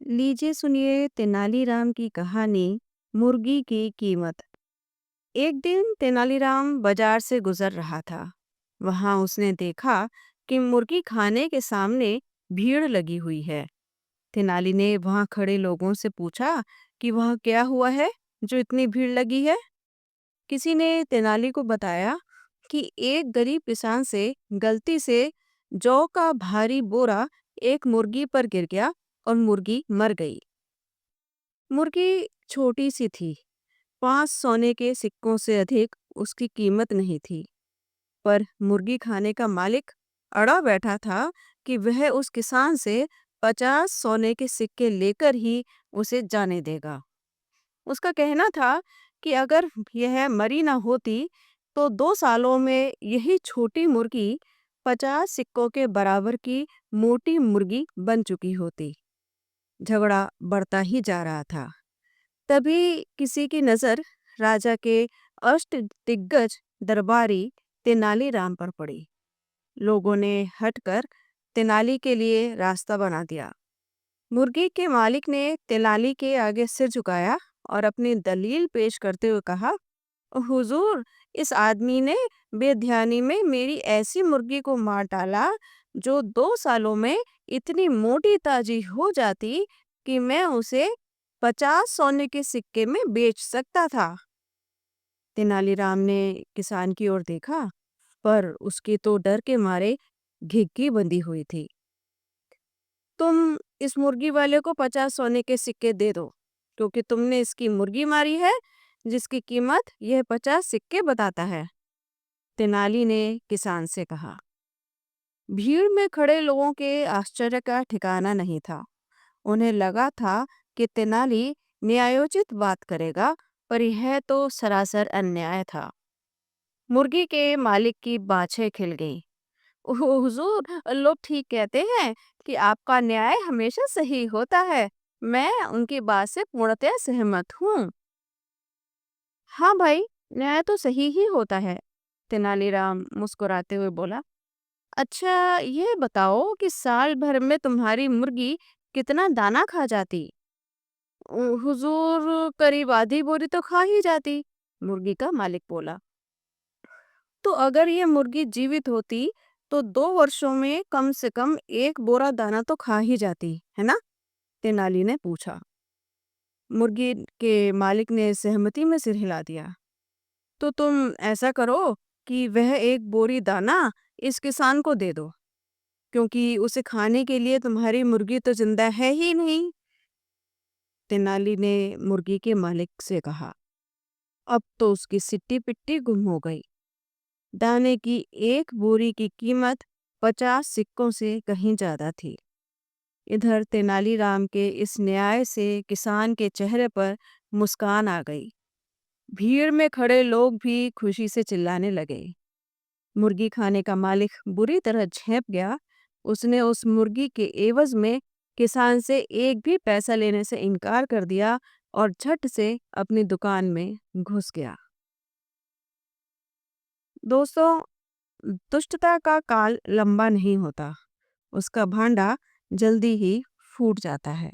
लीजिए सुनिए तेनालीराम की कहानी मुर्गी की कीमत। एक दिन तेनालीराम बाजार से गुजर रहा था। वहां उसने देखा कि मुर्गी खाने के सामने भीड़ लगी हुई है। तेनाली ने वहां खड़े लोगों से पूछा कि वह क्या हुआ है जो इतनी भीड़ लगी है। किसी ने तेनाली को बताया कि एक गरीब किसान से गलती से जौ का भारी बोरा एक मुर्गी पर गिर गया और मुर्गी मर गई। मुर्गी छोटी सी थी, 5 सोने के सिक्कों से अधिक उसकी कीमत नहीं थी। पर मुर्गी खाने का मालिक अड़ा बैठा था कि वह उस किसान से 50 सोने के सिक्के लेकर ही उसे जाने देगा। उसका कहना था कि अगर यह मरी ना होती तो 2 सालों में यही छोटी मुर्गी 50 सिक्कों के बराबर की मोटी मुर्गी बन चुकी होती। झगड़ा बढ़ता ही जा रहा था। तभी किसी की नजर राजा के अष्ट दिग्गज दरबारी तेनालीराम पर पड़ी। लोगों ने हटकर तेनाली के लिए रास्ता बना दिया। मुर्गी के मालिक ने तेनाली के आगे सिर झुकाया और अपनी दलील पेश करते हुए कहा, हुजूर, इस आदमी ने बेध्यानी में मेरी ऐसी मुर्गी को मार डाला जो 2 सालों में इतनी मोटी ताजी हो जाती कि मैं उसे 50 सोने के सिक्के में बेच सकता था। तेनालीराम ने किसान की ओर देखा, पर उसकी तो डर के मारे घिघी बंधी हुई थी। तुम इस मुर्गी वाले को 50 सोने के सिक्के दे दो, क्योंकि तुमने इसकी मुर्गी मारी है जिसकी कीमत यह 50 सिक्के बताता है। तेनाली ने किसान से कहा। भीड़ में खड़े लोगों के आश्चर्य का ठिकाना नहीं था। उन्हें लगा था कि तेनाली न्यायोचित बात करेगा, पर यह तो सरासर अन्याय था। मुर्गी के मालिक की बाछें खिल गईं। हुजूर, लोग ठीक कहते हैं कि आपका न्याय हमेशा सही होता है। मैं उनकी बात से पूर्णतः सहमत हूँ। हाँ भाई, न्याय तो सही ही होता है, तेनालीराम मुस्कुराते हुए बोला। अच्छा, ये बताओ कि साल भर में तुम्हारी मुर्गी कितना दाना खा जाती? हुजूर, करीब आधी बोरी तो खा ही जाती, मुर्गी का मालिक बोला। तो अगर ये मुर्गी जीवित होती तो 2 वर्षों में कम से कम एक बोरा दाना तो खा ही जाती, है ना? तेनाली ने पूछा। मुर्गी के मालिक ने सहमति में सिर हिला दिया। तो तुम ऐसा करो कि वह एक बोरी दाना इस किसान को दे दो, क्योंकि उसे खाने के लिए तुम्हारी मुर्गी तो जिंदा है ही नहीं। तेनाली ने मुर्गी के मालिक से कहा। अब तो उसकी सिट्टी पिट्टी गुम हो गई। दाने की एक बोरी की कीमत 50 सिक्कों से कहीं ज्यादा थी। इधर तेनालीराम के इस न्याय से किसान के चेहरे पर मुस्कान आ गई। भीड़ में खड़े लोग भी खुशी से चिल्लाने लगे। मुर्गी खाने का मालिक बुरी तरह झेप गया। उसने उस मुर्गी के एवज में किसान से एक भी पैसा लेने से इनकार कर दिया और झट से अपनी दुकान में घुस गया। दोस्तों, दुष्टता का काल लंबा नहीं होता, उसका भांडा जल्दी ही फूट जाता है।